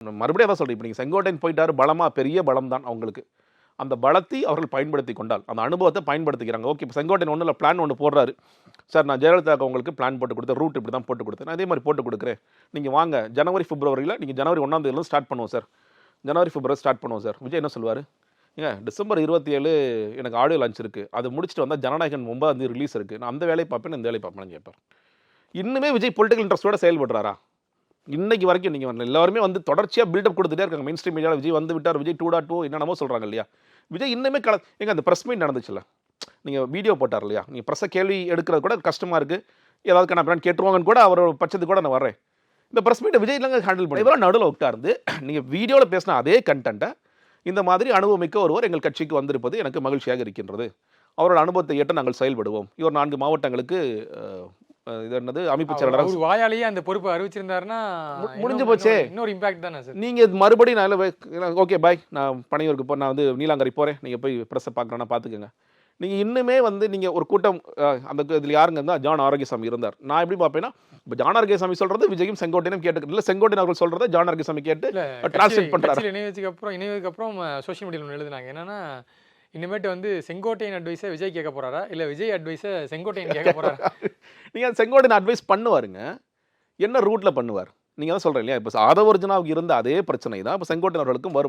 மறுபடியும் அதான் சொல்கிறேன். இப்போ நீங்கள் செங்கோட்டையன் போயிட்டாரு, பலமாக பெரிய பலம் தான் அவங்களுக்கு. அந்த பலத்தை அவர்கள் பயன்படுத்தி கொண்டால், அந்த அனுபவத்தை பயன்படுத்திக்கிறாங்க. ஓகே, இப்போ செங்கோட்டையன் ஒன்றும் இல்லை, பிளான் ஒன்று போடுறாரு. சார், நான் ஜெயலலிதாவுக்கு உங்களுக்கு பிளான் போட்டு கொடுத்தேன், ரூட் இப்படி தான் போட்டு கொடுத்தேன், நான் அதே மாதிரி போட்டு கொடுக்குறேன். நீங்கள் வாங்க, ஜனவரி பிப்ரவரியில், நீங்கள் ஜனவரி 1ஆம் தேதியிலேருந்து ஸ்டார்ட் பண்ணுவோம் சார், ஜனவரி பிப்ரவரி ஸ்டார்ட் பண்ணுவோம் சார். விஜய் என்ன சொல்லுவார்? ஏங்க, டிசம்பர் 27 எனக்கு ஆடியோ லான்ச் இருக்குது, அது முடிச்சுட்டு வந்தால் ஜனநாயகன் 9ஆம் தேதி ரிலீஸ் இருக்குது, நான் அந்த வேலையை பார்ப்பேன், இந்த வேலையை பார்ப்பேன்னு கேட்பார். இன்னுமே விஜய் பொலிட்டிக்கல் இன்ட்ரெஸ்ட்டோட செயல்படுறாரா? இன்னைக்கு வரைக்கும் நீங்கள் எல்லாருமே வந்து தொடர்ச்சியாக பில்டப் கொடுத்துட்டே இருக்காங்க. மெயின் ஸ்ட்ரீம் மீடியாவில் விஜய் வந்து விட்டார், விஜய் 2.2 என்னென்னமோ சொல்கிறாங்க இல்லையா? விஜய் இன்னுமே எங்க அந்த ப்ரெஸ் மீட் நடந்துச்சுல்ல, நீங்கள் வீடியோ போட்டார் இல்லையா? நீங்கள் ப்ரெஸ்ஸை கேள்வி எடுக்கிறது கூட கஷ்டமாக இருக்குது, ஏதாவது கண்ணா கேட்டுருவாங்கன்னு கூட அவர் பட்சத்துக்கு கூட நான் வர்றேன். இந்த ப்ரெஸ் மீட்டை விஜய் இல்லைங்க ஹேண்டில் பண்ணி இவராக நடுவில் உட்கார்ந்து நீங்கள் வீடியோவில் பேசின அதே கண்டென்ட்டை இந்த மாதிரி அனுபவமிக்க ஒருவர் எங்கள் கட்சிக்கு வந்திருப்பது எனக்கு மகிழ்ச்சியாக இருக்கின்றது, அவரோட அனுபவத்தை ஏற்ற நாங்கள் செயல்படுவோம். இவர் 4 மாவட்டங்களுக்கு இது என்னது அமைப்பு செயலாளர் வாயாலேயே அந்த பொறுப்பு அறிவிச்சிருந்தாருன்னா முடிஞ்சு போச்சே. இன்னொரு இம்பாக்ட் தானே சார். நீங்கள் மறுபடியும் நான் ஓகே பாய், நான் பனையூருக்கு போ, நான் வந்து நீலாங்கரை போகிறேன், நீங்கள் போய் ப்ரெஸ்ஸை பார்க்குறேன்னா பார்த்துக்கோங்க. நீங்கள் இன்னுமே வந்து நீங்கள் ஒரு கூட்டம் அந்த இதில் யாருங்க இருந்தால் ஜான் ஆரோக்கியசாமி இருந்தார். நான் எப்படி பார்ப்பேன்னா, இப்போ ஜான் ஆரோக்கியசாமி சொல்கிறது விஜயும் செங்கோட்டையனும் கேட்டு இல்லை, செங்கோட்டையன் அவர்கள் சொல்கிறத ஜான் ஆரோக்கியசாமி கேட்டு டிரான்ஸ்லேட் பண்ணுறாரு. இணையதுக்கப்புறம் சோஷியல் மீடியாவில் எழுதுனாங்க என்னன்னா, இனிமேட்டு வந்து செங்கோட்டையன் அட்வைஸை விஜய் கேட்க போறாரா இல்லை விஜய் அட்வைஸை செங்கோட்டையன் கேட்க போறாரா? நீங்கள் செங்கோட்டையன் அட்வைஸ் பண்ணுவாருங்க, என்ன ரூட்டில் பண்ணுவார்? நீங்கள் தான் சொல்கிறேன் இல்லையா? இப்போ ஆதவர்ஜனாவுக்கு இருந்த அதே பிரச்சனை தான் இப்போ செங்கோட்டையன் அவர்களுக்கும் வரும்.